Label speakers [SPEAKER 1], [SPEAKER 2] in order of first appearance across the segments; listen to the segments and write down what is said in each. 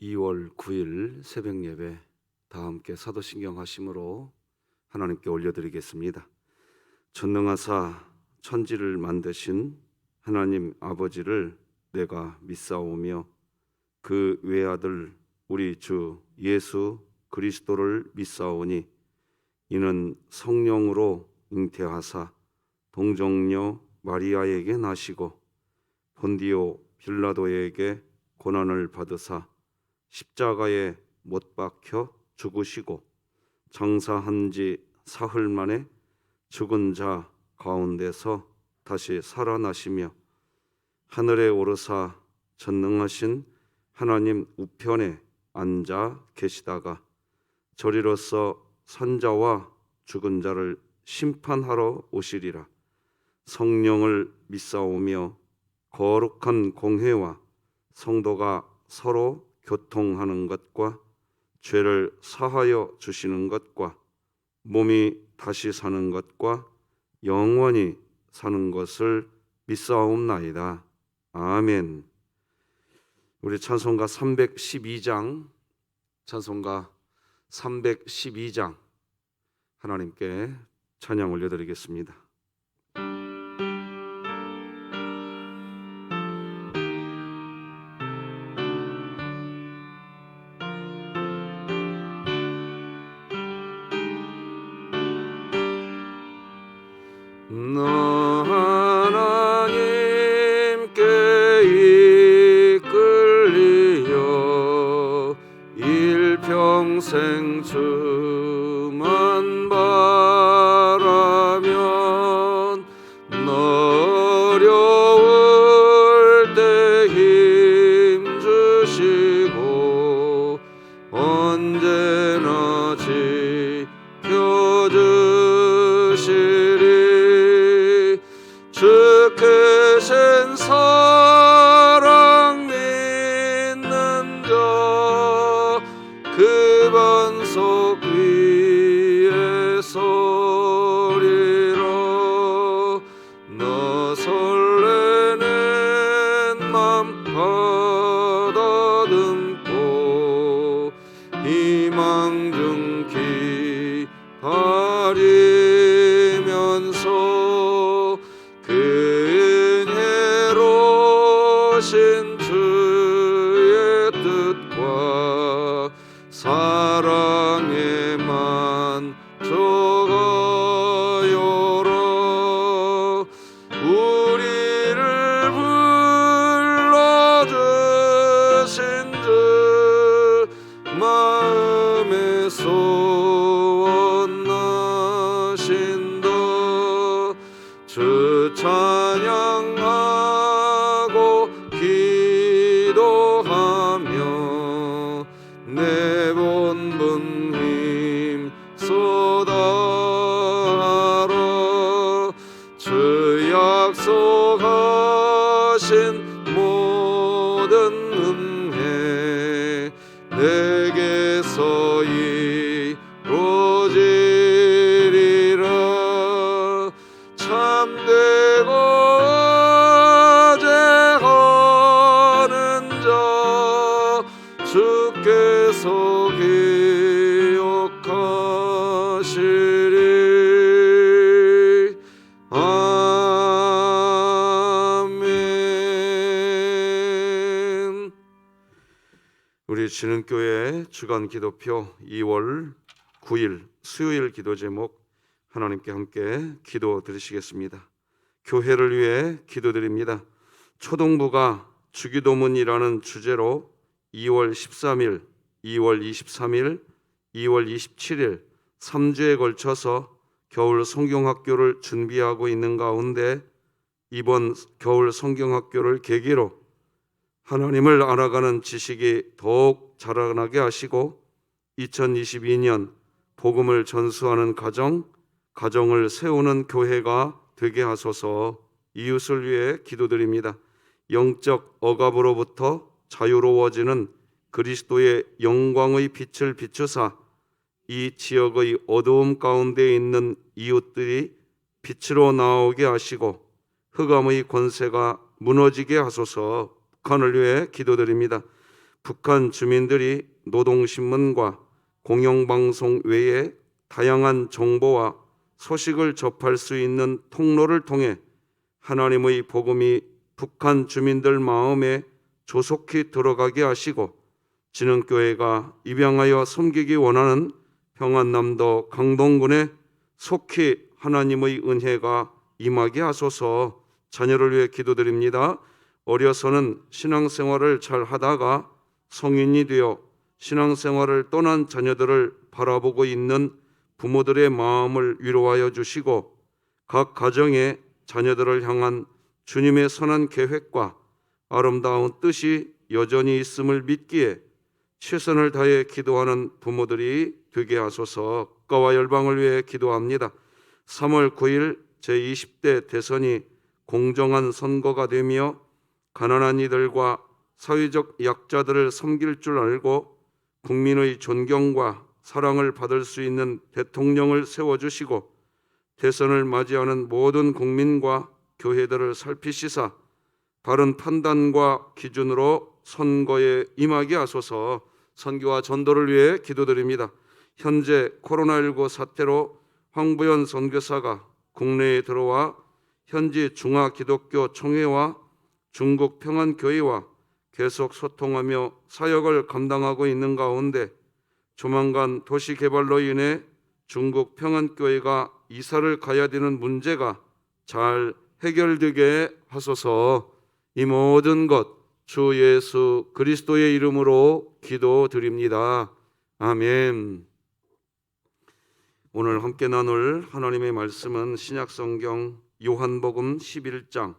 [SPEAKER 1] 2월 9일 새벽 예배 다 함께 사도신경 하심으로 하나님께 올려드리겠습니다. 전능하사 천지를 만드신 하나님 아버지를 내가 믿사오며 그 외아들 우리 주 예수 그리스도를 믿사오니 이는 성령으로 잉태하사 동정녀 마리아에게 나시고 본디오 빌라도에게 고난을 받으사 십자가에 못 박혀 죽으시고 장사한 지 사흘 만에 죽은 자 가운데서 다시 살아나시며 하늘에 오르사 전능하신 하나님 우편에 앉아 계시다가 저리로서 산자와 죽은 자를 심판하러 오시리라. 성령을 믿사오며 거룩한 공회와 성도가 서로 교통하는 것과 죄를 사하여 주시는 것과 몸이 다시 사는 것과 영원히 사는 것을 믿사옵나이다. 아멘. 우리 찬송가 312장 하나님께 찬양 올려드리겠습니다. 하나님께 이끌리어 일평생 주만 바라면 어려울 때 힘 주시고 언제나 지켜주시리. 주 크신 사랑 믿는 자 그 반석 위에 서리라. 나 설레는 맘 가다듬고 희망 중 기다리면서 그 은혜로신 주의 뜻과 사랑에만 적어요라. 우리를 불러주신 주 마음에 소원나신다. 주 찬양하고 기도하며 내 본분 힘 쏟아라. 주 약속하신 모든 은혜 내게서 이루어지리라. 참되고 어제하는 자 주께서 기억하시리. 아멘. 우리 진흥교회 주간 기도표 2월 9일 수요일 기도 제목 하나님께 함께 기도 드리시겠습니다. 교회를 위해 기도드립니다. 초동부가 주기도문이라는 주제로 2월 13일, 2월 23일, 2월 27일 3주에 걸쳐서 겨울 성경학교를 준비하고 있는 가운데 이번 겨울 성경학교를 계기로 하나님을 알아가는 지식이 더욱 자라나게 하시고 2022년 복음을 전수하는 가정을 세우는 교회가 되게 하소서. 이웃을 위해 기도드립니다. 영적 억압으로부터 자유로워지는 그리스도의 영광의 빛을 비추사 이 지역의 어두움 가운데 있는 이웃들이 빛으로 나오게 하시고 흑암의 권세가 무너지게 하소서. 북한을 위해 기도드립니다. 북한 주민들이 노동신문과 공영방송 외에 다양한 정보와 소식을 접할 수 있는 통로를 통해 하나님의 복음이 북한 주민들 마음에 조속히 들어가게 하시고 진흥교회가 입양하여 섬기기 원하는 평안남도 강동군에 속히 하나님의 은혜가 임하게 하소서. 자녀를 위해 기도드립니다. 어려서는 신앙생활을 잘 하다가 성인이 되어 신앙생활을 떠난 자녀들을 바라보고 있는 부모들의 마음을 위로하여 주시고 각 가정에 자녀들을 향한 주님의 선한 계획과 아름다운 뜻이 여전히 있음을 믿기에 최선을 다해 기도하는 부모들이 되게 하소서. 국가와 열방을 위해 기도합니다. 3월 9일 제20대 대선이 공정한 선거가 되며 가난한 이들과 사회적 약자들을 섬길 줄 알고 국민의 존경과 사랑을 받을 수 있는 대통령을 세워주시고 대선을 맞이하는 모든 국민과 교회들을 살피시사 바른 판단과 기준으로 선거에 임하게 하소서. 선교와 전도를 위해 기도드립니다. 현재 코로나19 사태로 황부연 선교사가 국내에 들어와 현지 중화기독교 총회와 중국 평안교회와 계속 소통하며 사역을 감당하고 있는 가운데 조만간 도시개발로 인해 중국 평안교회가 이사를 가야 되는 문제가 잘 해결되게 하소서. 이 모든 것 주 예수 그리스도의 이름으로 기도드립니다. 아멘. 오늘 함께 나눌 하나님의 말씀은 신약성경 요한복음 11장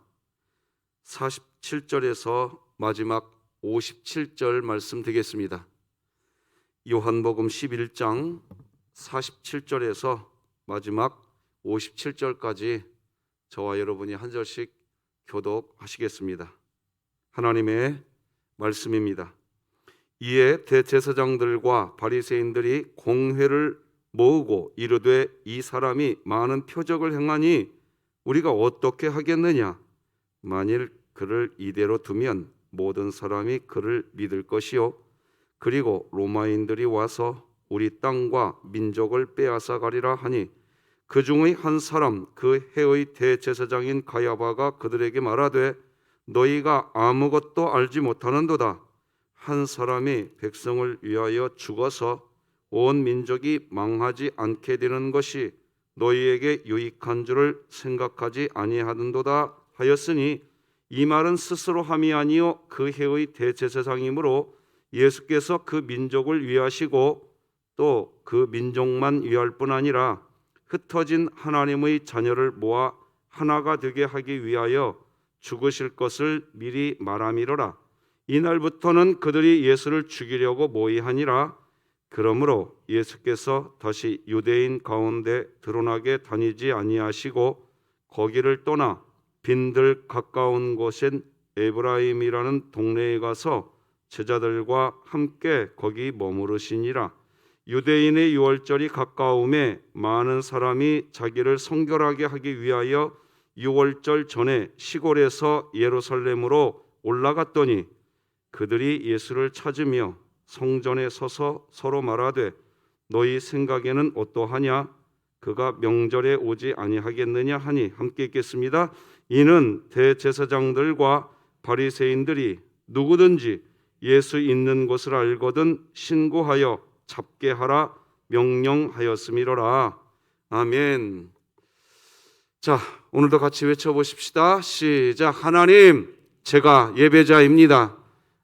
[SPEAKER 1] 47절에서 마지막 57절 말씀 되겠습니다. 요한복음 11장 47절에서 마지막 57절까지 저와 여러분이 한 절씩 교독하시겠습니다. 하나님의 말씀입니다. 이에 대제사장들과 바리새인들이 공회를 모으고 이르되 이 사람이 많은 표적을 행하니 우리가 어떻게 하겠느냐? 만일 그를 이대로 두면 모든 사람이 그를 믿을 것이요 그리고 로마인들이 와서 우리 땅과 민족을 빼앗아 가리라 하니 그 중의 한 사람 그 해의 대제사장인 가야바가 그들에게 말하되 너희가 아무것도 알지 못하는도다. 한 사람이 백성을 위하여 죽어서 온 민족이 망하지 않게 되는 것이 너희에게 유익한 줄을 생각하지 아니하는도다 하였으니 이 말은 스스로 함이 아니요 그 해의 대제사장이므로 예수께서 그 민족을 위하시고 또 그 민족만 위할 뿐 아니라 흩어진 하나님의 자녀를 모아 하나가 되게 하기 위하여 죽으실 것을 미리 말함이로라. 이날부터는 그들이 예수를 죽이려고 모의하니라. 그러므로 예수께서 다시 유대인 가운데 드러나게 다니지 아니하시고 거기를 떠나 빈들 가까운 곳인 에브라임이라는 동네에 가서 제자들과 함께 거기 머무르시니라. 유대인의 유월절이 가까움에 많은 사람이 자기를 성결하게 하기 위하여 유월절 전에 시골에서 예루살렘으로 올라갔더니 그들이 예수를 찾으며 성전에 서서 서로 말하되 너희 생각에는 어떠하냐? 그가 명절에 오지 아니하겠느냐 하니 함께 읽겠습니다. 이는 대제사장들과 바리새인들이 누구든지 예수 있는 곳을 알거든 신고하여 잡게 하라 명령하였음이로라. 아멘. 자, 오늘도 같이 외쳐보십시다. 시작. 하나님, 제가 예배자입니다.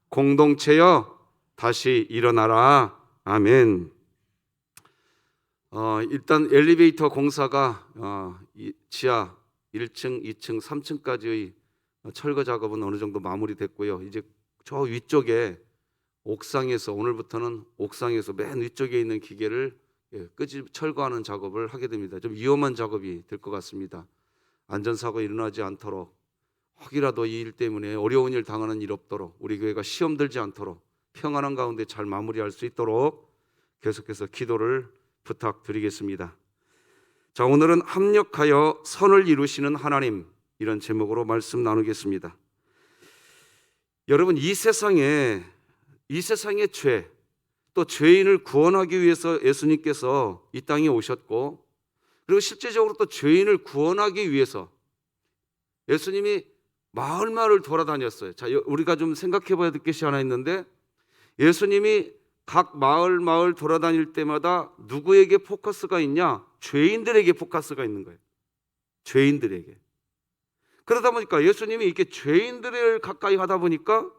[SPEAKER 1] 공동체여 다시 일어나라. 아멘. 일단 엘리베이터 공사가 지하 1층, 2층, 3층까지의 철거 작업은 어느 정도 마무리됐고요. 이제 저 위쪽에 옥상에서 오늘부터는 옥상에서 맨 위쪽에 있는 기계를 철거하는 작업을 하게 됩니다. 좀 위험한 작업이 될 것 같습니다. 안전사고 일어나지 않도록 혹이라도 이 일 때문에 어려운 일 당하는 일 없도록 우리 교회가 시험 들지 않도록 평안한 가운데 잘 마무리할 수 있도록 계속해서 기도를 부탁드리겠습니다. 자, 오늘은 합력하여 선을 이루시는 하나님, 이런 제목으로 말씀 나누겠습니다. 여러분, 이 세상에 이 세상의 죄, 또 죄인을 구원하기 위해서 예수님께서 이 땅에 오셨고, 그리고 실제적으로 또 죄인을 구원하기 위해서 예수님이 마을마을 돌아다녔어요. 자, 우리가 좀 생각해 봐야 될 것이 하나 있는데, 예수님이 각 마을 돌아다닐 때마다 누구에게 포커스가 있냐? 죄인들에게 포커스가 있는 거예요. 죄인들에게. 그러다 보니까 예수님이 이렇게 죄인들을 가까이 하다 보니까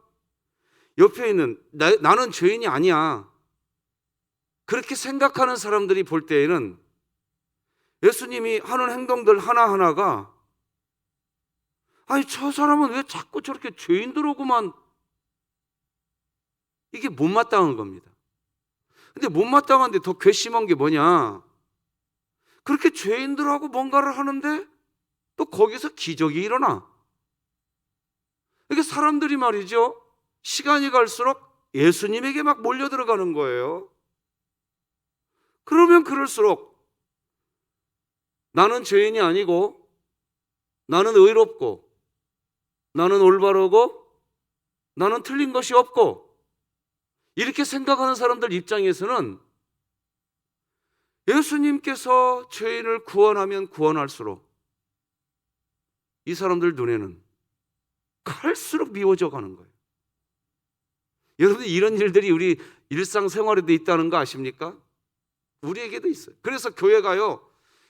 [SPEAKER 1] 옆에 있는 나는 죄인이 아니야, 그렇게 생각하는 사람들이 볼 때에는 예수님이 하는 행동들 하나하나가, 아니 저 사람은 왜 자꾸 저렇게 죄인들하고만, 이게 못마땅한 겁니다. 근데 못마땅한데 더 괘씸한 게 뭐냐? 그렇게 죄인들하고 뭔가를 하는데 또 거기서 기적이 일어나. 이게 사람들이 말이죠, 시간이 갈수록 예수님에게 막 몰려 들어가는 거예요. 그러면 그럴수록 나는 죄인이 아니고, 나는 의롭고, 나는 올바르고, 나는 틀린 것이 없고, 이렇게 생각하는 사람들 입장에서는 예수님께서 죄인을 구원하면 구원할수록 이 사람들 눈에는 갈수록 미워져 가는 거예요. 여러분, 이런 일들이 우리 일상생활에도 있다는 거 아십니까? 우리에게도 있어요. 그래서 교회가요,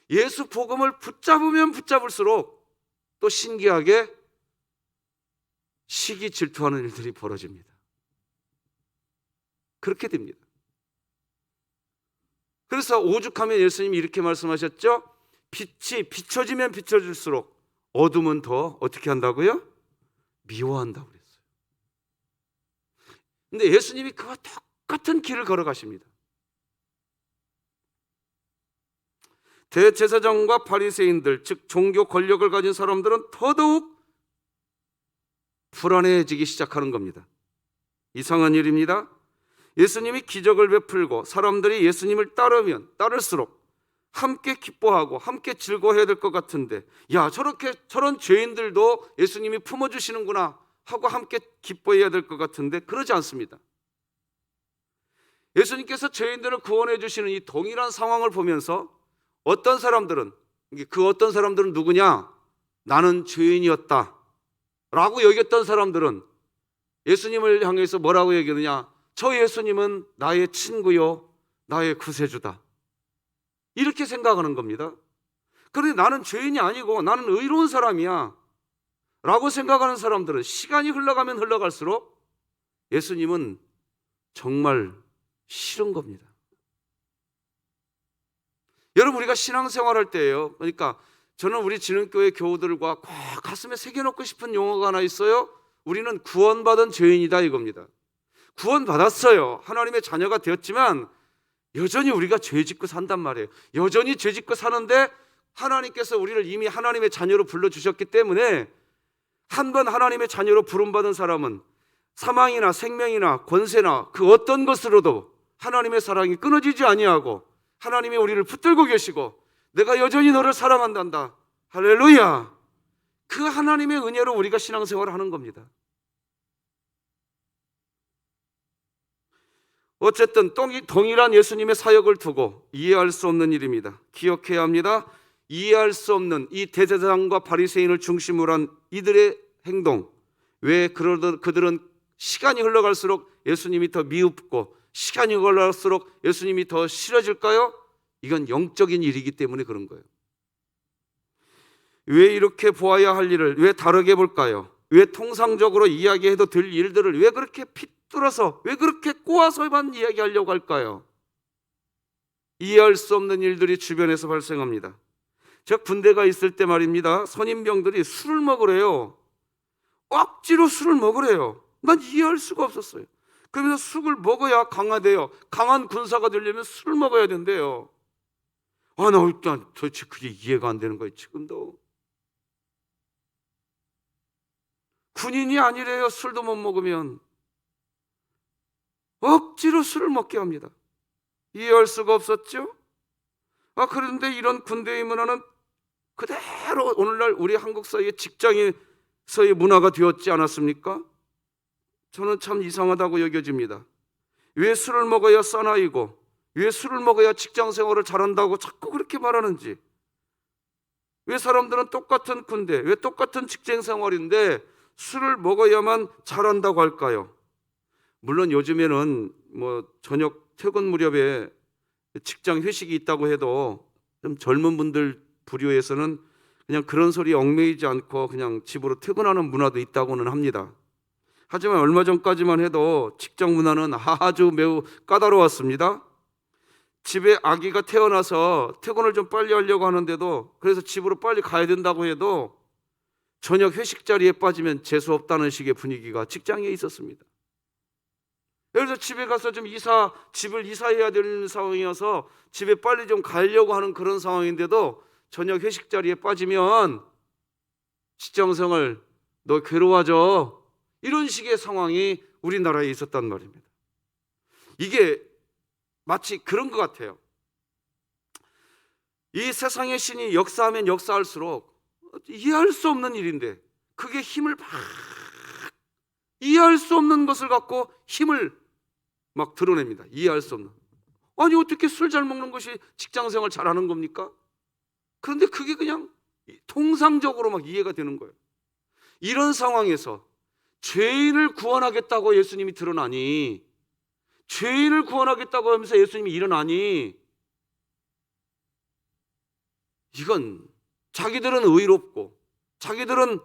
[SPEAKER 1] 예수 복음을 붙잡으면 붙잡을수록 또 신기하게 시기 질투하는 일들이 벌어집니다. 그렇게 됩니다. 그래서 오죽하면 예수님이 이렇게 말씀하셨죠? 빛이 비춰지면 비춰질수록 어둠은 더 어떻게 한다고요? 미워한다고 그랬어요. 근데 예수님이 그와 똑같은 길을 걸어가십니다. 대제사장과 바리새인들, 즉 종교 권력을 가진 사람들은 더더욱 불안해지기 시작하는 겁니다. 이상한 일입니다. 예수님이 기적을 베풀고 사람들이 예수님을 따를수록 함께 기뻐하고 함께 즐거워해야 될 것 같은데, 야, 저런 죄인들도 예수님이 품어주시는구나 하고 함께 기뻐해야 될 것 같은데 그러지 않습니다. 예수님께서 죄인들을 구원해 주시는 이 동일한 상황을 보면서 어떤 사람들은 누구냐? 나는 죄인이었다 라고 여겼던 사람들은 예수님을 향해서 뭐라고 얘기하느냐? 저 예수님은 나의 친구요, 나의 구세주다, 이렇게 생각하는 겁니다. 그런데 나는 죄인이 아니고 나는 의로운 사람이야 라고 생각하는 사람들은 시간이 흘러가면 흘러갈수록 예수님은 정말 싫은 겁니다. 여러분, 우리가 신앙생활할 때예요, 그러니까 저는 우리 진흥교회 교우들과 꼭 가슴에 새겨놓고 싶은 용어가 하나 있어요. 우리는 구원받은 죄인이다, 이겁니다. 구원받았어요. 하나님의 자녀가 되었지만 여전히 우리가 죄짓고 산단 말이에요. 여전히 죄짓고 사는데 하나님께서 우리를 이미 하나님의 자녀로 불러주셨기 때문에, 한 번 하나님의 자녀로 부름받은 사람은 사망이나 생명이나 권세나 그 어떤 것으로도 하나님의 사랑이 끊어지지 아니하고 하나님이 우리를 붙들고 계시고 내가 여전히 너를 사랑한단다, 할렐루야, 그 하나님의 은혜로 우리가 신앙생활을 하는 겁니다. 어쨌든 동일한 예수님의 사역을 두고 이해할 수 없는 일입니다. 기억해야 합니다. 이해할 수 없는 이 대제사장과 바리새인을 중심으로 한 이들의 행동, 왜 그들은 시간이 흘러갈수록 예수님이 더 미흡고 시간이 흘러갈수록 예수님이 더 싫어질까요? 이건 영적인 일이기 때문에 그런 거예요. 왜 이렇게 보아야 할 일을 왜 다르게 볼까요? 왜 통상적으로 이야기해도 될 일들을 왜 그렇게 핏뚫어서, 왜 그렇게 꼬아서만 이야기하려고 할까요? 이해할 수 없는 일들이 주변에서 발생합니다. 제가 군대가 있을 때 말입니다, 선임병들이 술을 먹으래요. 억지로 술을 먹으래요. 난 이해할 수가 없었어요. 그러면서 술을 먹어야 강화돼요. 강한 군사가 되려면 술을 먹어야 된대요. 나 일단 도대체 그게 이해가 안 되는 거예요. 지금도 군인이 아니래요. 술도 못 먹으면 억지로 술을 먹게 합니다. 이해할 수가 없었죠. 그런데 이런 군대의 문화는 그대로 오늘날 우리 한국 사회의 직장에서의 문화가 되었지 않았습니까? 저는 참 이상하다고 여겨집니다. 왜 술을 먹어야 사나이고, 왜 술을 먹어야 직장 생활을 잘한다고 자꾸 그렇게 말하는지, 왜 사람들은 똑같은 군대, 왜 똑같은 직장 생활인데 술을 먹어야만 잘한다고 할까요? 물론 요즘에는 저녁 퇴근 무렵에 직장 회식이 있다고 해도 좀 젊은 분들 부류에서는 그냥 그런 소리에 얽매이지 않고 그냥 집으로 퇴근하는 문화도 있다고는 합니다. 하지만 얼마 전까지만 해도 직장 문화는 아주 매우 까다로웠습니다. 집에 아기가 태어나서 퇴근을 좀 빨리 하려고 하는데도, 그래서 집으로 빨리 가야 된다고 해도 저녁 회식 자리에 빠지면 재수 없다는 식의 분위기가 직장에 있었습니다. 그래서 집에 가서 좀 집을 이사해야 되는 상황이어서 집에 빨리 좀 가려고 하는 그런 상황인데도 저녁 회식 자리에 빠지면 직장생활 너 괴로워져, 이런 식의 상황이 우리나라에 있었단 말입니다. 이게 마치 그런 것 같아요. 이 세상의 신이 역사하면 역사할수록 이해할 수 없는 일인데, 그게 힘을 막 이해할 수 없는 것을 갖고 힘을 막 드러냅니다. 이해할 수 없는. 아니 어떻게 술 잘 먹는 것이 직장생활 잘하는 겁니까? 그런데 그게 그냥 통상적으로 막 이해가 되는 거예요. 이런 상황에서 죄인을 구원하겠다고 예수님이 드러나니, 죄인을 구원하겠다고 하면서 예수님이 일어나니, 이건 자기들은 의롭고 자기들은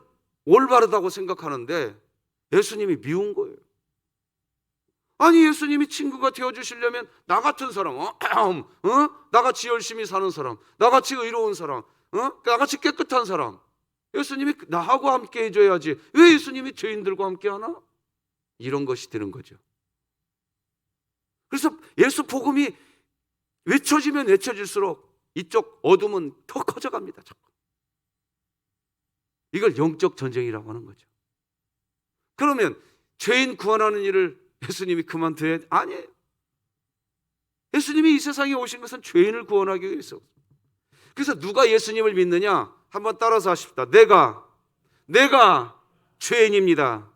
[SPEAKER 1] 올바르다고 생각하는데 예수님이 미운 거예요. 아니 예수님이 친구가 되어주시려면 나 같은 사람, 나같이 열심히 사는 사람, 나같이 의로운 사람, 나같이 깨끗한 사람, 예수님이 나하고 함께 해줘야지 왜 예수님이 죄인들과 함께 하나? 이런 것이 되는 거죠. 그래서 예수 복음이 외쳐지면 외쳐질수록 이쪽 어둠은 더 커져갑니다. 자꾸. 이걸 영적 전쟁이라고 하는 거죠. 그러면 죄인 구원하는 일을 예수님이 그만둬야 아니에요. 예수님이 이 세상에 오신 것은 죄인을 구원하기 위해서. 그래서 누가 예수님을 믿느냐? 한번 따라서 하십시다. 내가 죄인입니다.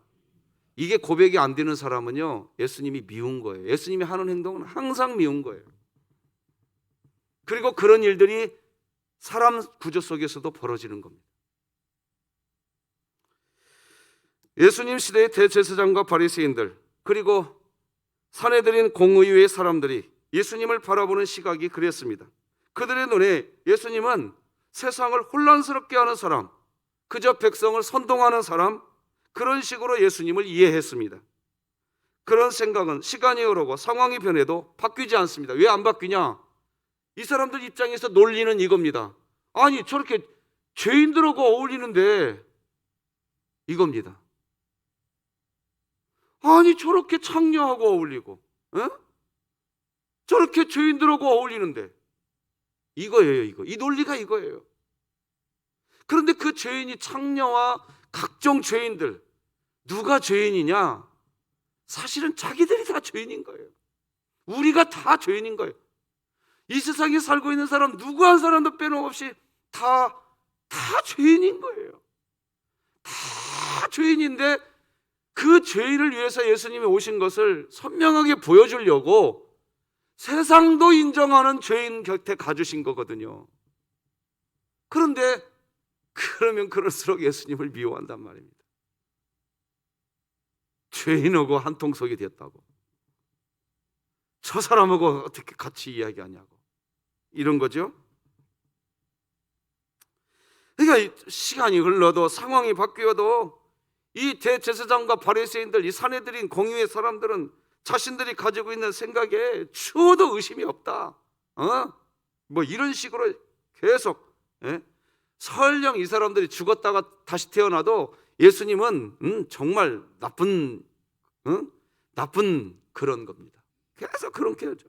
[SPEAKER 1] 이게 고백이 안 되는 사람은요, 예수님이 미운 거예요. 예수님이 하는 행동은 항상 미운 거예요. 그리고 그런 일들이 사람 구조 속에서도 벌어지는 겁니다. 예수님 시대의 대제사장과 바리새인들, 그리고 사내들인 공의회의 사람들이 예수님을 바라보는 시각이 그랬습니다. 그들의 눈에 예수님은 세상을 혼란스럽게 하는 사람, 그저 백성을 선동하는 사람, 그런 식으로 예수님을 이해했습니다. 그런 생각은 시간이 흐르고 상황이 변해도 바뀌지 않습니다. 왜 안 바뀌냐? 이 사람들 입장에서 논리는 이겁니다. 아니 저렇게 죄인들하고 어울리는데, 이겁니다. 아니 저렇게 창녀하고 어울리고, 저렇게 죄인들하고 어울리는데, 이거예요. 이 논리가 이거예요. 그런데 그 죄인이 창녀와 각종 죄인들, 누가 죄인이냐? 사실은 자기들이 다 죄인인 거예요. 우리가 다 죄인인 거예요. 이 세상에 살고 있는 사람 누구 한 사람도 빼놓음없이 다 죄인인 거예요. 다 죄인인데 그 죄인을 위해서 예수님이 오신 것을 선명하게 보여주려고 세상도 인정하는 죄인 곁에 가주신 거거든요. 그런데 그러면 그럴수록 예수님을 미워한단 말입니다. 죄인하고 한통속이 됐다고, 저 사람하고 어떻게 같이 이야기하냐고, 이런 거죠. 그러니까 시간이 흘러도 상황이 바뀌어도 이 대제사장과 바리새인들, 이 사내들인 공의회 사람들은 자신들이 가지고 있는 생각에 추호도 의심이 없다. 이런 식으로 계속, 설령 이 사람들이 죽었다가 다시 태어나도 예수님은 정말 나쁜 그런 겁니다. 계속 그렇게 하죠.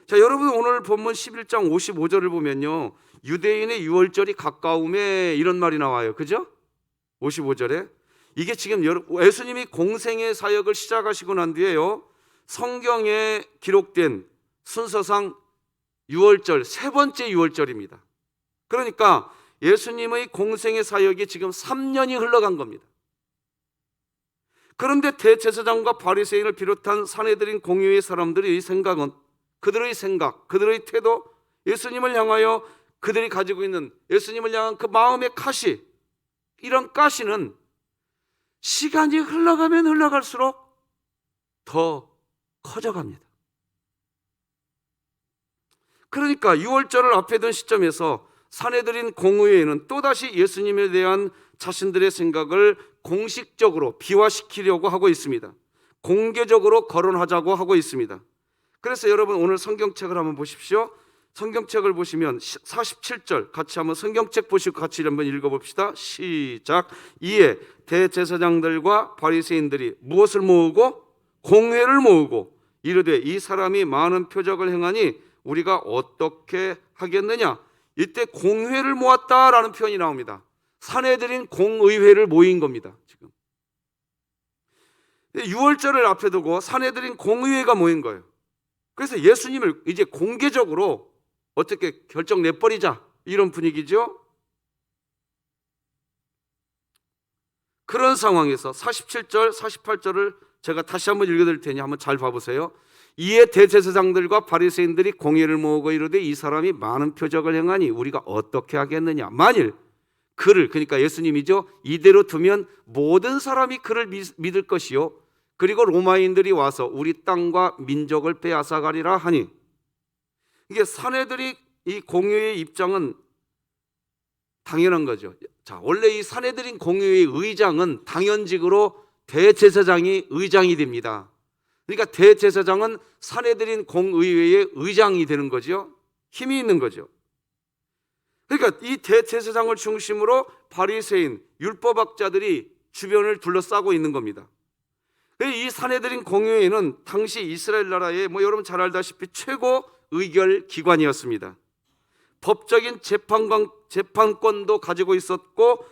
[SPEAKER 1] 자, 여러분 오늘 본문 11장 55절을 보면요, 유대인의 유월절이 가까움에 이런 말이 나와요. 그죠? 55절에 이게 지금 예수님이 공생의 사역을 시작하시고 난 뒤에요, 성경에 기록된 순서상 유월절, 세 번째 유월절입니다. 그러니까 예수님의 공생의 사역이 지금 3년이 흘러간 겁니다. 그런데 대제사장과 바리새인을 비롯한 사내들인 공회의 사람들의 생각은, 그들의 생각, 그들의 태도, 예수님을 향하여 그들이 가지고 있는 예수님을 향한 그 마음의 가시, 이런 가시는 시간이 흘러가면 흘러갈수록 더 커져갑니다. 그러니까 유월절을 앞에 둔 시점에서 사내들인 공의회는 또다시 예수님에 대한 자신들의 생각을 공식적으로 비화시키려고 하고 있습니다. 공개적으로 거론하자고 하고 있습니다. 그래서 여러분 오늘 성경책을 한번 보십시오. 성경책을 보시면 47절 같이 한번 성경책 보시고 같이 한번 읽어봅시다. 시작. 이에 대제사장들과 바리새인들이 무엇을 모으고? 공회를 모으고 이르되 이 사람이 많은 표적을 행하니 우리가 어떻게 하겠느냐. 이때 공회를 모았다라는 표현이 나옵니다. 사내들인 공의회를 모인 겁니다. 지금 유월절을 앞에 두고 사내들인 공의회가 모인 거예요. 그래서 예수님을 이제 공개적으로 어떻게 결정 내버리자, 이런 분위기죠. 그런 상황에서 47절, 48절을 제가 다시 한번 읽어드릴 테니 한번 잘 봐보세요. 이에 대제사장들과 바리새인들이 공회를 모으고 이르되 이 사람이 많은 표적을 행하니 우리가 어떻게 하겠느냐. 만일 그를, 그러니까 예수님이죠, 이대로 두면 모든 사람이 그를 믿을 것이요 그리고 로마인들이 와서 우리 땅과 민족을 빼앗아가리라 하니, 이게 사내들이 이 공회의 입장은 당연한 거죠. 자, 원래 이 사내들인 공회의 의장은 당연직으로 대제사장이 의장이 됩니다. 그러니까 대제사장은 사내들인 공의회의 의장이 되는 거죠. 힘이 있는 거죠. 그러니까 이 대제사장을 중심으로 바리새인, 율법학자들이 주변을 둘러싸고 있는 겁니다. 이 사내들인 공회회는 당시 이스라엘 나라의 여러분 잘 알다시피 최고 의결 기관이었습니다. 법적인 재판권도 가지고 있었고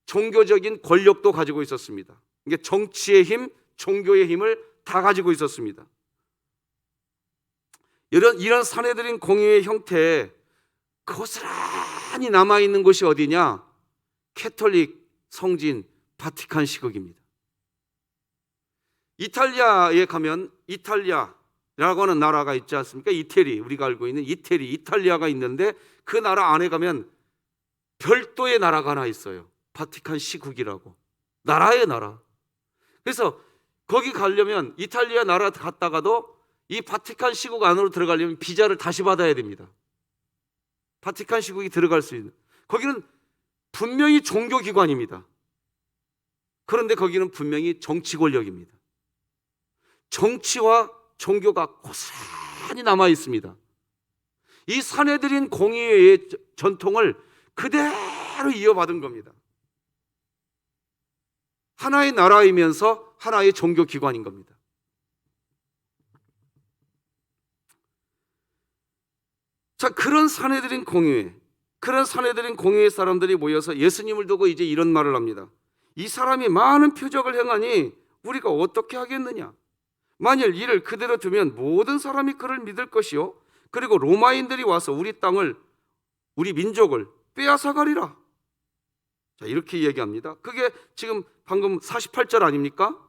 [SPEAKER 1] 종교적인 권력도 가지고 있었습니다. 이게 정치의 힘, 종교의 힘을 다 가지고 있었습니다. 이런 사내들인 공회의 형태에 고스란히 남아있는 곳이 어디냐? 캐톨릭 성진 바티칸 시국입니다. 이탈리아에 가면 이탈리아라고 하는 나라가 있지 않습니까? 이태리, 우리가 알고 있는 이탈리아가 있는데 그 나라 안에 가면 별도의 나라가 하나 있어요. 바티칸 시국이라고. 나라의 나라. 그래서 거기 가려면 이탈리아 나라 갔다가도 이 바티칸 시국 안으로 들어가려면 비자를 다시 받아야 됩니다. 바티칸 시국이 들어갈 수 있는. 거기는 분명히 종교기관입니다. 그런데 거기는 분명히 정치 권력입니다. 정치와 종교가 고스란히 남아 있습니다. 이 사내들인 공의회의 전통을 그대로 이어받은 겁니다. 하나의 나라이면서 하나의 종교기관인 겁니다. 자, 그런 사내들인 공회의 사람들이 모여서 예수님을 두고 이제 이런 말을 합니다. 이 사람이 많은 표적을 행하니 우리가 어떻게 하겠느냐. 만일 이를 그대로 두면 모든 사람이 그를 믿을 것이요 그리고 로마인들이 와서 우리 땅을, 우리 민족을 빼앗아가리라. 자, 이렇게 얘기합니다. 그게 지금 방금 48절 아닙니까?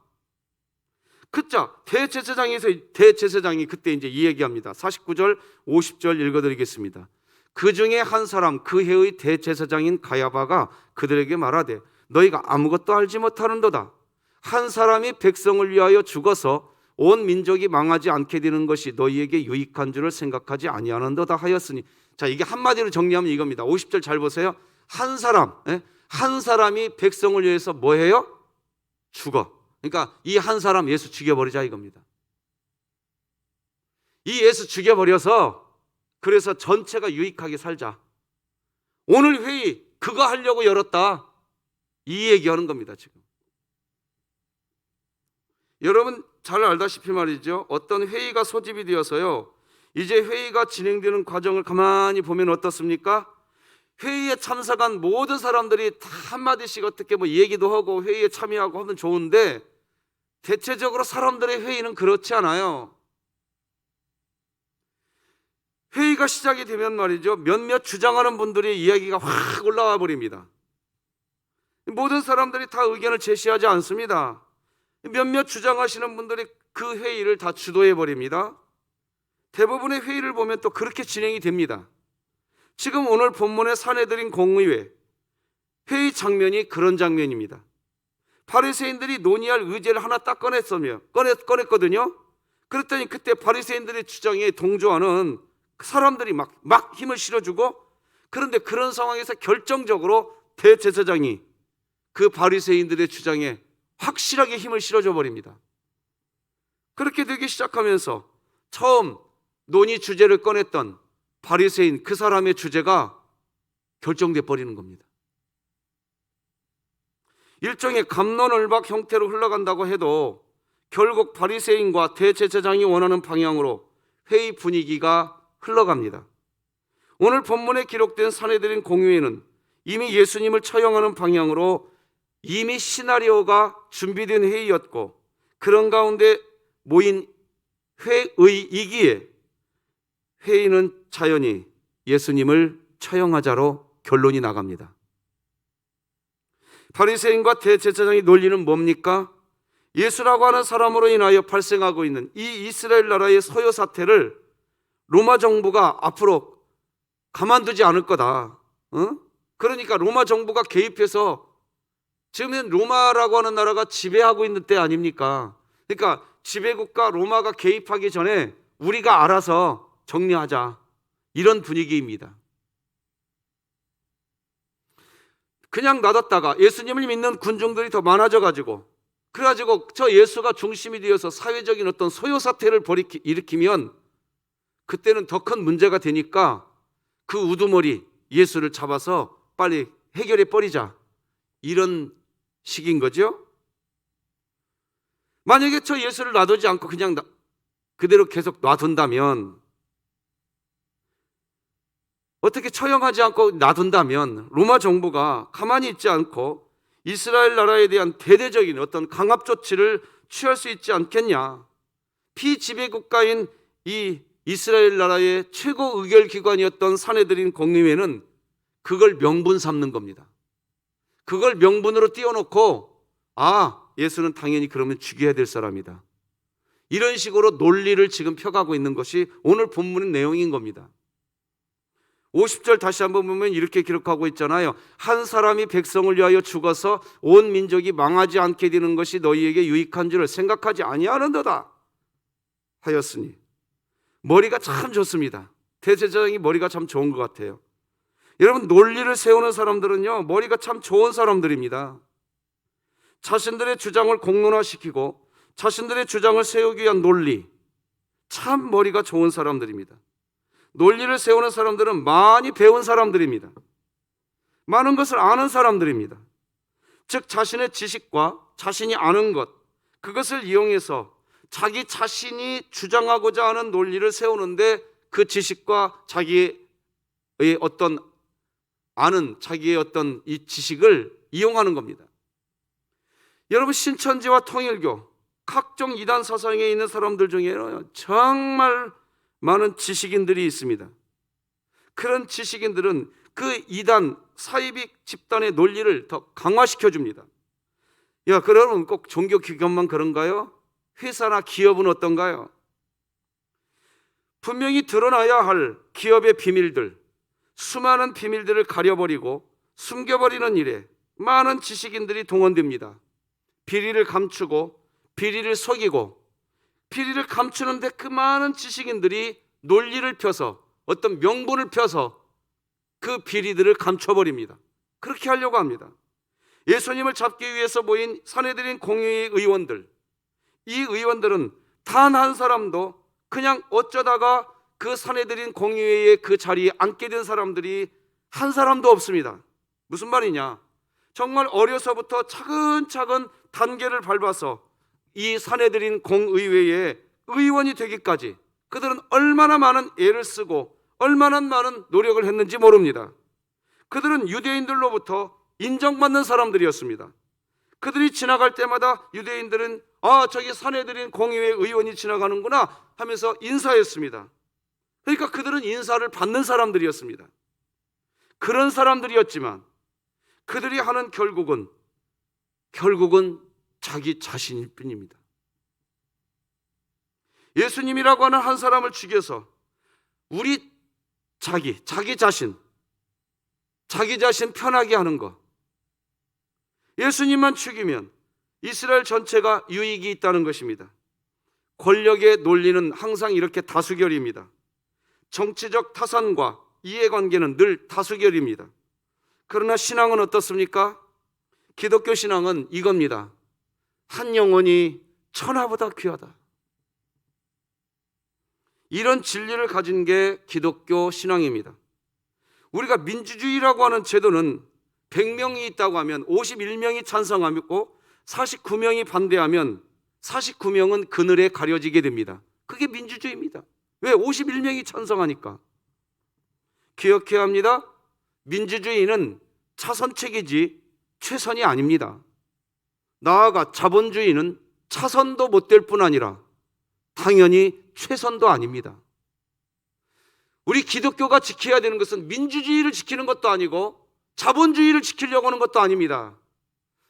[SPEAKER 1] 그자 대제사장이 그때 이제 이 얘기합니다. 49절 50절 읽어드리겠습니다. 그 중에 한 사람 그 해의 대제사장인 가야바가 그들에게 말하되 너희가 아무것도 알지 못하는도다. 한 사람이 백성을 위하여 죽어서 온 민족이 망하지 않게 되는 것이 너희에게 유익한 줄을 생각하지 아니하는도다 하였으니. 자, 이게 한마디로 정리하면 이겁니다. 50절 잘 보세요. 한 사람이 백성을 위해서 뭐 해요? 죽어. 그러니까 이 한 사람 예수 죽여버리자 이겁니다. 이 예수 죽여버려서 그래서 전체가 유익하게 살자. 오늘 회의 그거 하려고 열었다. 이 얘기하는 겁니다. 지금 여러분 잘 알다시피 말이죠. 어떤 회의가 소집이 되어서요, 이제 회의가 진행되는 과정을 가만히 보면 어떻습니까? 회의에 참석한 모든 사람들이 다 한마디씩 어떻게 얘기도 하고 회의에 참여하고 하면 좋은데 대체적으로 사람들의 회의는 그렇지 않아요. 회의가 시작이 되면 말이죠, 몇몇 주장하는 분들의 이야기가 확 올라와 버립니다. 모든 사람들이 다 의견을 제시하지 않습니다. 몇몇 주장하시는 분들이 그 회의를 다 주도해 버립니다. 대부분의 회의를 보면 또 그렇게 진행이 됩니다. 지금 오늘 본문의 사내들인 공의회 회의 장면이 그런 장면입니다. 바리새인들이 논의할 의제를 하나 딱 꺼냈거든요. 그랬더니 그때 바리새인들의 주장에 동조하는 사람들이 막 힘을 실어주고, 그런데 그런 상황에서 결정적으로 대제사장이 그 바리새인들의 주장에 확실하게 힘을 실어줘 버립니다. 그렇게 되기 시작하면서 처음 논의 주제를 꺼냈던 바리새인 그 사람의 주제가 결정돼 버리는 겁니다. 일종의 갑론을박 형태로 흘러간다고 해도 결국 바리새인과 대제사장이 원하는 방향으로 회의 분위기가 흘러갑니다. 오늘 본문에 기록된 사내들인 공의회는 이미 예수님을 처형하는 방향으로 이미 시나리오가 준비된 회의였고, 그런 가운데 모인 회의이기에 회의는 자연히 예수님을 처형하자로 결론이 나갑니다. 바리새인과 대제사장의 논리는 뭡니까? 예수라고 하는 사람으로 인하여 발생하고 있는 이 이스라엘 나라의 소요 사태를 로마 정부가 앞으로 가만두지 않을 거다. 그러니까 로마 정부가 개입해서, 지금은 로마라고 하는 나라가 지배하고 있는 때 아닙니까? 그러니까 지배국가 로마가 개입하기 전에 우리가 알아서 정리하자, 이런 분위기입니다. 그냥 놔뒀다가 예수님을 믿는 군중들이 더 많아져가지고, 그래가지고 저 예수가 중심이 되어서 사회적인 어떤 소요 사태를 일으키면 그때는 더 큰 문제가 되니까 그 우두머리 예수를 잡아서 빨리 해결해 버리자, 이런 식인 거죠. 만약에 저 예수를 놔두지 않고 그냥 그대로 계속 놔둔다면, 어떻게 처형하지 않고 놔둔다면 로마 정부가 가만히 있지 않고 이스라엘 나라에 대한 대대적인 어떤 강압 조치를 취할 수 있지 않겠냐. 피지배 국가인 이 이스라엘 나라의 최고 의결기관이었던 사내들인 공의회는 그걸 명분 삼는 겁니다. 그걸 명분으로 띄워놓고, 예수는 당연히 그러면 죽여야 될 사람이다, 이런 식으로 논리를 지금 펴가고 있는 것이 오늘 본문의 내용인 겁니다. 50절 다시 한번 보면 이렇게 기록하고 있잖아요. 한 사람이 백성을 위하여 죽어서 온 민족이 망하지 않게 되는 것이 너희에게 유익한 줄을 생각하지 아니하는도다 하였으니. 머리가 참 좋습니다. 대제사장이 머리가 참 좋은 것 같아요. 여러분, 논리를 세우는 사람들은요, 머리가 참 좋은 사람들입니다. 자신들의 주장을 공론화시키고 자신들의 주장을 세우기 위한 논리, 참 머리가 좋은 사람들입니다. 논리를 세우는 사람들은 많이 배운 사람들입니다. 많은 것을 아는 사람들입니다. 즉 자신의 지식과 자신이 아는 것, 그것을 이용해서 자기 자신이 주장하고자 하는 논리를 세우는데 그 지식과 자기의 어떤 아는 자기의 어떤 이 지식을 이용하는 겁니다. 여러분, 신천지와 통일교, 각종 이단 사상에 있는 사람들 중에는 정말 많은 지식인들이 있습니다. 그런 지식인들은 그 이단 사이비 집단의 논리를 더 강화시켜 줍니다. 그러면 꼭 종교기관만 그런가요? 회사나 기업은 어떤가요? 분명히 드러나야 할 기업의 비밀들, 수많은 비밀들을 가려버리고 숨겨버리는 일에 많은 지식인들이 동원됩니다. 비리를 감추고 비리를 속이고, 비리를 감추는데 그 많은 지식인들이 논리를 펴서 어떤 명분을 펴서 그 비리들을 감춰버립니다. 그렇게 하려고 합니다. 예수님을 잡기 위해서 모인 사내들인 공의회 의원들, 이 의원들은 단 한 사람도 그냥 어쩌다가 그 사내들인 공의회의 그 자리에 앉게 된 사람들이 한 사람도 없습니다. 무슨 말이냐? 정말 어려서부터 차근차근 단계를 밟아서 이 사내들인 공의회의 의원이 되기까지 그들은 얼마나 많은 애를 쓰고 얼마나 많은 노력을 했는지 모릅니다. 그들은 유대인들로부터 인정받는 사람들이었습니다. 그들이 지나갈 때마다 유대인들은 저기 사내들인 공의회 의원이 지나가는구나 하면서 인사했습니다. 그러니까 그들은 인사를 받는 사람들이었습니다. 그런 사람들이었지만 그들이 하는 결국은 자기 자신일 뿐입니다. 예수님이라고 하는 한 사람을 죽여서 우리 자기 자신 편하게 하는 것, 예수님만 죽이면 이스라엘 전체가 유익이 있다는 것입니다. 권력의 논리는 항상 이렇게 다수결입니다. 정치적 타산과 이해관계는 늘 다수결입니다. 그러나 신앙은 어떻습니까? 기독교 신앙은 이겁니다. 한 영혼이 천하보다 귀하다. 이런 진리를 가진 게 기독교 신앙입니다. 우리가 민주주의라고 하는 제도는 100명이 있다고 하면 51명이 찬성하고 49명이 반대하면 49명은 그늘에 가려지게 됩니다. 그게 민주주의입니다. 왜? 51명이 찬성하니까. 기억해야 합니다. 민주주의는 차선책이지 최선이 아닙니다. 나아가 자본주의는 차선도 못 될 뿐 아니라 당연히 최선도 아닙니다. 우리 기독교가 지켜야 되는 것은 민주주의를 지키는 것도 아니고 자본주의를 지키려고 하는 것도 아닙니다.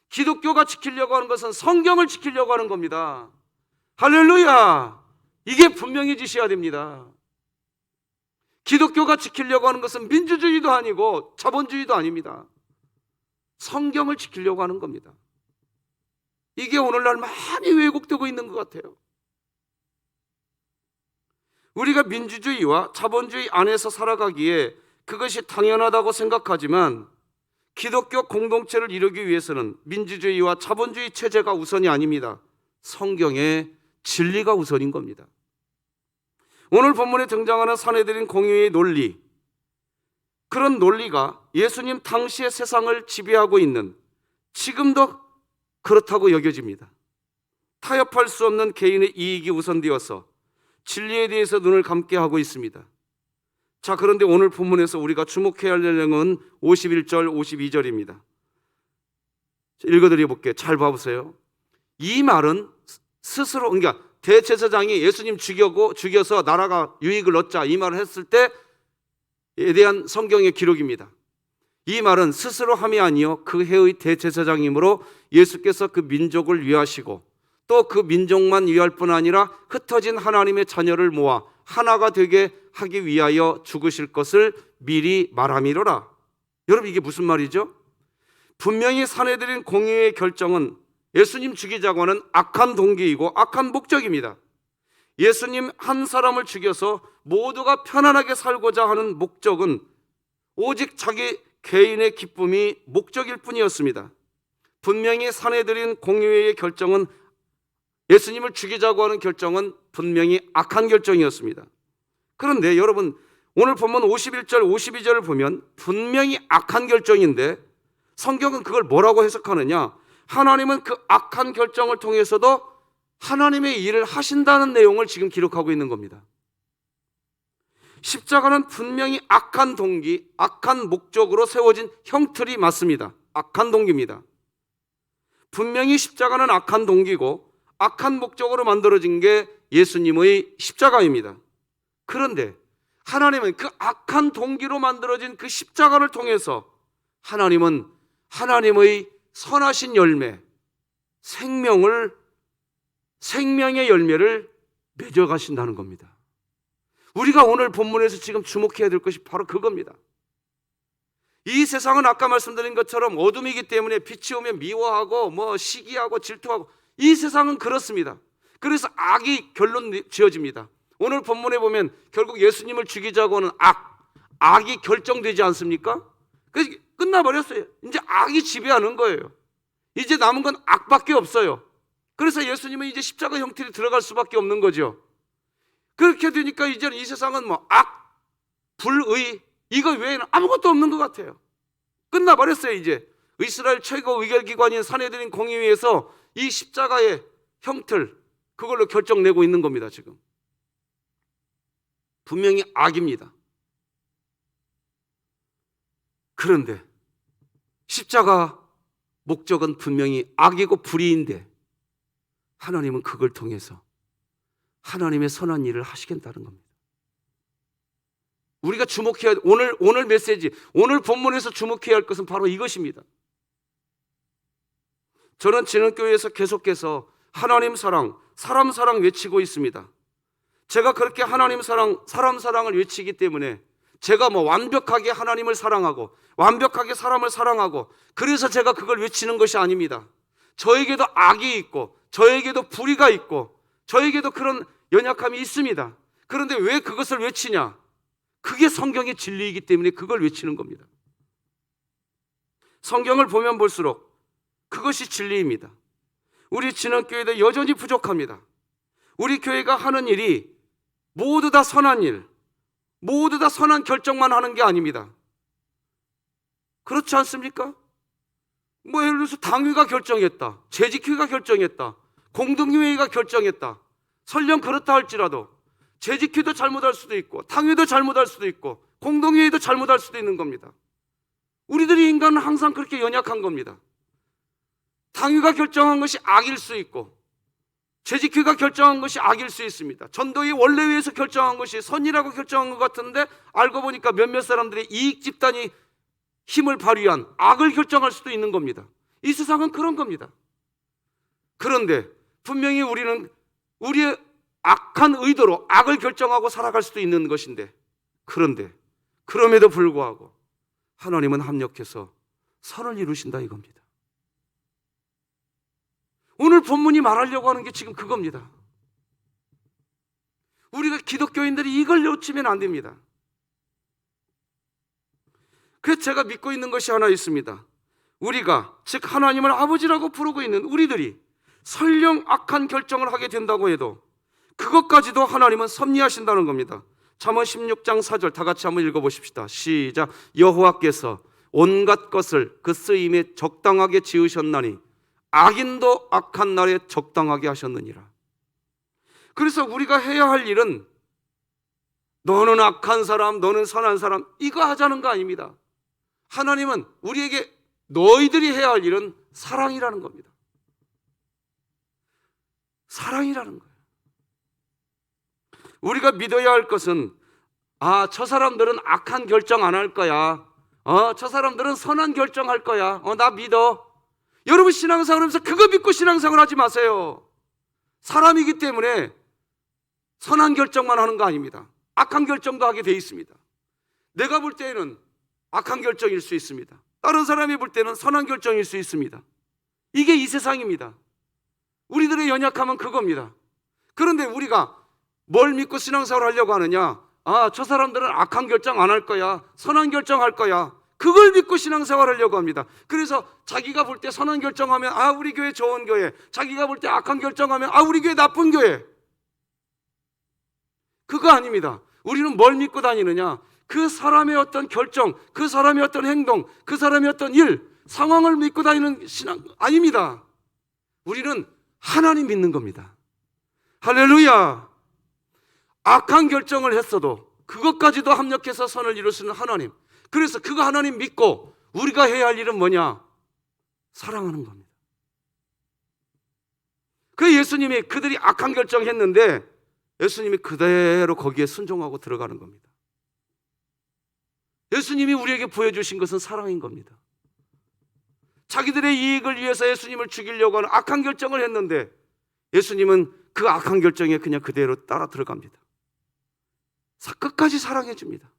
[SPEAKER 1] 기독교가 지키려고 하는 것은 성경을 지키려고 하는 겁니다. 할렐루야! 이게 분명히 지셔야 됩니다. 기독교가 지키려고 하는 것은 민주주의도 아니고 자본주의도 아닙니다. 성경을 지키려고 하는 겁니다. 이게 오늘날 많이 왜곡되고 있는 것 같아요. 우리가 민주주의와 자본주의 안에서 살아가기에 그것이 당연하다고 생각하지만 기독교 공동체를 이루기 위해서는 민주주의와 자본주의 체제가 우선이 아닙니다. 성경의 진리가 우선인 겁니다. 오늘 본문에 등장하는 산헤드린 공의회의 논리, 그런 논리가 예수님 당시의 세상을 지배하고 있는 지금도 그렇다고 여겨집니다. 타협할 수 없는 개인의 이익이 우선되어서 진리에 대해서 눈을 감게 하고 있습니다. 자, 그런데 오늘 본문에서 우리가 주목해야 할 내용은 51절, 52절입니다. 읽어드려 볼게요. 잘 봐보세요. 이 말은 스스로, 그러니까 대제사장이 예수님 죽여서 나라가 유익을 얻자 이 말을 했을 때에 대한 성경의 기록입니다. 이 말은 스스로 함이 아니요 그 해의 대제사장이므로 예수께서 그 민족을 위하시고 또 그 민족만 위할 뿐 아니라 흩어진 하나님의 자녀를 모아 하나가 되게 하기 위하여 죽으실 것을 미리 말함이로라. 여러분, 이게 무슨 말이죠? 분명히 산헤드린 공의회의 결정은 예수님 죽이자고 하는 악한 동기이고 악한 목적입니다. 예수님 한 사람을 죽여서 모두가 편안하게 살고자 하는 목적은 오직 자기 개인의 기쁨이 목적일 뿐이었습니다. 분명히 산헤드린 공의회의 결정은, 예수님을 죽이자고 하는 결정은 분명히 악한 결정이었습니다. 그런데 여러분, 오늘 본문 51절, 52절을 보면 분명히 악한 결정인데 성경은 그걸 뭐라고 해석하느냐? 하나님은 그 악한 결정을 통해서도 하나님의 일을 하신다는 내용을 지금 기록하고 있는 겁니다. 십자가는 분명히 악한 동기, 악한 목적으로 세워진 형틀이 맞습니다. 악한 동기입니다. 분명히 십자가는 악한 동기고 악한 목적으로 만들어진 게 예수님의 십자가입니다. 그런데 하나님은 그 악한 동기로 만들어진 그 십자가를 통해서 하나님은 하나님의 선하신 열매, 생명의 열매를 맺어가신다는 겁니다. 우리가 오늘 본문에서 지금 주목해야 될 것이 바로 그겁니다. 이 세상은 아까 말씀드린 것처럼 어둠이기 때문에 빛이 오면 미워하고 시기하고 질투하고, 이 세상은 그렇습니다. 그래서 악이 결론 지어집니다. 오늘 본문에 보면 결국 예수님을 죽이자고 하는 악이 결정되지 않습니까? 그래서 끝나버렸어요. 이제 악이 지배하는 거예요. 이제 남은 건 악밖에 없어요. 그래서 예수님은 이제 십자가 형틀이 들어갈 수밖에 없는 거죠. 그렇게 되니까 이제는 이 세상은 악, 불의, 이거 외에는 아무것도 없는 것 같아요. 끝나버렸어요. 이제 이스라엘 최고 의결기관인 산헤드린 공의회에서 이 십자가의 형틀, 그걸로 결정 내고 있는 겁니다. 지금 분명히 악입니다. 그런데 십자가 목적은 분명히 악이고 불의인데 하나님은 그걸 통해서 하나님의 선한 일을 하시겠다는 겁니다. 우리가 주목해야, 오늘 메시지, 오늘 본문에서 주목해야 할 것은 바로 이것입니다. 저는 진흥교회에서 계속해서 하나님 사랑, 사람 사랑 외치고 있습니다. 제가 그렇게 하나님 사랑, 사람 사랑을 외치기 때문에 제가 완벽하게 하나님을 사랑하고 완벽하게 사람을 사랑하고 그래서 제가 그걸 외치는 것이 아닙니다. 저에게도 악이 있고 저에게도 불의가 있고 저에게도 그런 연약함이 있습니다. 그런데 왜 그것을 외치냐? 그게 성경의 진리이기 때문에 그걸 외치는 겁니다. 성경을 보면 볼수록 그것이 진리입니다. 우리 진흥교회도 여전히 부족합니다. 우리 교회가 하는 일이 모두 다 선한 일, 모두 다 선한 결정만 하는 게 아닙니다. 그렇지 않습니까? 예를 들어서 당회가 결정했다, 재직회가 결정했다, 공동회의가 결정했다. 설령 그렇다 할지라도 재직회도 잘못할 수도 있고 당회도 잘못할 수도 있고 공동회의도 잘못할 수도 있는 겁니다. 우리들이 인간은 항상 그렇게 연약한 겁니다. 당회가 결정한 것이 악일 수 있고 재직회가 결정한 것이 악일 수 있습니다. 전도의 원래회에서 결정한 것이 선이라고 결정한 것 같은데 알고 보니까 몇몇 사람들의 이익 집단이 힘을 발휘한 악을 결정할 수도 있는 겁니다. 이 세상은 그런 겁니다. 그런데 분명히 우리는 우리의 악한 의도로 악을 결정하고 살아갈 수도 있는 것인데, 그런데 그럼에도 불구하고 하나님은 합력해서 선을 이루신다 이겁니다. 오늘 본문이 말하려고 하는 게 지금 그겁니다. 우리가 기독교인들이 이걸 놓치면 안 됩니다. 그래서 제가 믿고 있는 것이 하나 있습니다. 우리가 즉 하나님을 아버지라고 부르고 있는 우리들이 설령 악한 결정을 하게 된다고 해도 그것까지도 하나님은 섭리하신다는 겁니다. 잠언 16장 4절 다 같이 한번 읽어보십시다. 시작. 여호와께서 온갖 것을 그 쓰임에 적당하게 지으셨나니 악인도 악한 날에 적당하게 하셨느니라. 그래서 우리가 해야 할 일은 너는 악한 사람, 너는 선한 사람 이거 하자는 거 아닙니다. 하나님은 우리에게 너희들이 해야 할 일은 사랑이라는 겁니다. 사랑이라는 거예요. 우리가 믿어야 할 것은 저 사람들은 악한 결정 안 할 거야. 저 사람들은 선한 결정할 거야. 나 믿어. 여러분 신앙생활 하면서 그거 믿고 신앙생활 하지 마세요. 사람이기 때문에 선한 결정만 하는 거 아닙니다. 악한 결정도 하게 돼 있습니다. 내가 볼 때는 악한 결정일 수 있습니다. 다른 사람이 볼 때는 선한 결정일 수 있습니다. 이게 이 세상입니다. 우리들의 연약함은 그겁니다. 그런데 우리가 뭘 믿고 신앙생활 하려고 하느냐? 저 사람들은 악한 결정 안 할 거야. 선한 결정할 거야. 그걸 믿고 신앙생활 하려고 합니다. 그래서 자기가 볼 때 선한 결정하면 우리 교회 좋은 교회, 자기가 볼 때 악한 결정하면 우리 교회 나쁜 교회. 그거 아닙니다. 우리는 뭘 믿고 다니느냐? 그 사람의 어떤 결정, 그 사람의 어떤 행동, 그 사람의 어떤 일, 상황을 믿고 다니는 신앙 아닙니다. 우리는 하나님 믿는 겁니다. 할렐루야. 악한 결정을 했어도 그것까지도 합력해서 선을 이루시는 하나님. 그래서 그거 하나님 믿고 우리가 해야 할 일은 뭐냐? 사랑하는 겁니다. 그 예수님이 그들이 악한 결정했는데 예수님이 그대로 거기에 순종하고 들어가는 겁니다. 예수님이 우리에게 보여주신 것은 사랑인 겁니다. 자기들의 이익을 위해서 예수님을 죽이려고 하는 악한 결정을 했는데 예수님은 그 악한 결정에 그냥 그대로 따라 들어갑니다. 끝까지 사랑해 줍니다.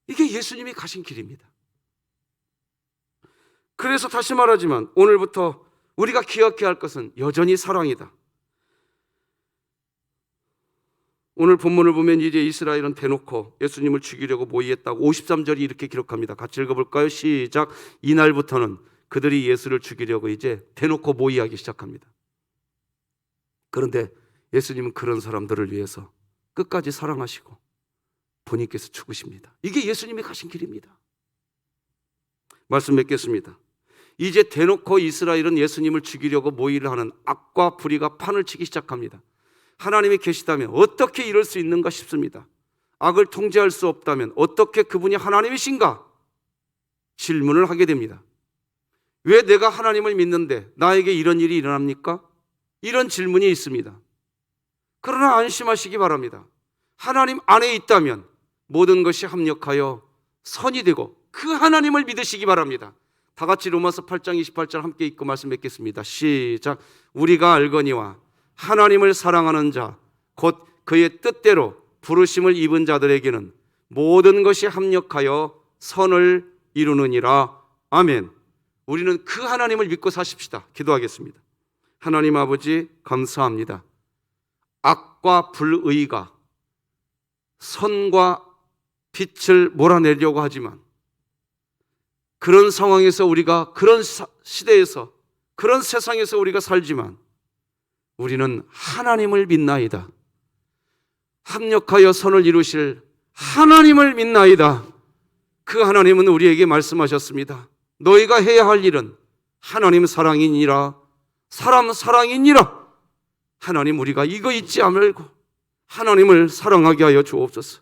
[SPEAKER 1] 이게 예수님이 가신 길입니다. 그래서 다시 말하지만 오늘부터 우리가 기억해야 할 것은 여전히 사랑이다. 오늘 본문을 보면 이제 이스라엘은 대놓고 예수님을 죽이려고 모의했다고 53절이 이렇게 기록합니다. 같이 읽어볼까요? 시작. 이날부터는 그들이 예수를 죽이려고 이제 대놓고 모의하기 시작합니다. 그런데 예수님은 그런 사람들을 위해서 끝까지 사랑하시고 본인께서 죽으십니다. 이게 예수님이 가신 길입니다. 말씀 맺겠습니다. 이제 대놓고 이스라엘은 예수님을 죽이려고 모의를 하는 악과 불의가 판을 치기 시작합니다. 하나님이 계시다면 어떻게 이럴 수 있는가 싶습니다. 악을 통제할 수 없다면 어떻게 그분이 하나님이신가? 질문을 하게 됩니다. 왜 내가 하나님을 믿는데 나에게 이런 일이 일어납니까? 이런 질문이 있습니다. 그러나 안심하시기 바랍니다. 하나님 안에 있다면 모든 것이 합력하여 선이 되고 그 하나님을 믿으시기 바랍니다. 다 같이 로마서 8장 28절 함께 읽고 말씀 맺겠습니다. 시작. 우리가 알거니와 하나님을 사랑하는 자 곧 그의 뜻대로 부르심을 입은 자들에게는 모든 것이 합력하여 선을 이루느니라. 아멘. 우리는 그 하나님을 믿고 사십시다. 기도하겠습니다. 하나님 아버지 감사합니다. 악과 불의가 선과 빛을 몰아내려고 하지만 그런 상황에서 우리가 그런 시대에서 그런 세상에서 우리가 살지만 우리는 하나님을 믿나이다. 합력하여 선을 이루실 하나님을 믿나이다. 그 하나님은 우리에게 말씀하셨습니다. 너희가 해야 할 일은 하나님 사랑이니라. 사람 사랑이니라. 하나님, 우리가 이거 잊지 말고 하나님을 사랑하게 하여 주옵소서.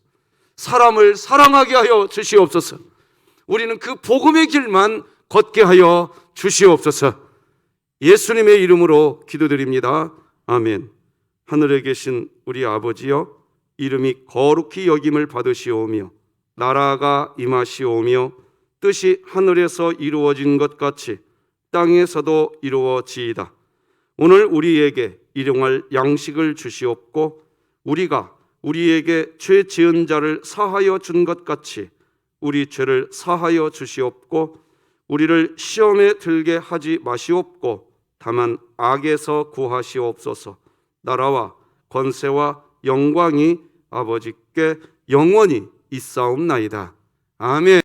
[SPEAKER 1] 사람을 사랑하게 하여 주시옵소서. 우리는 그 복음의 길만 걷게 하여 주시옵소서. 예수님의 이름으로 기도드립니다. 아멘. 하늘에 계신 우리 아버지여, 이름이 거룩히 여김을 받으시오며 나라가 임하시오며 뜻이 하늘에서 이루어진 것 같이 땅에서도 이루어지이다. 오늘 우리에게 일용할 양식을 주시옵고 우리가 우리에게 죄 지은 자를 사하여 준 것 같이 우리 죄를 사하여 주시옵고 우리를 시험에 들게 하지 마시옵고 다만 악에서 구하시옵소서. 나라와 권세와 영광이 아버지께 영원히 있사옵나이다. 아멘.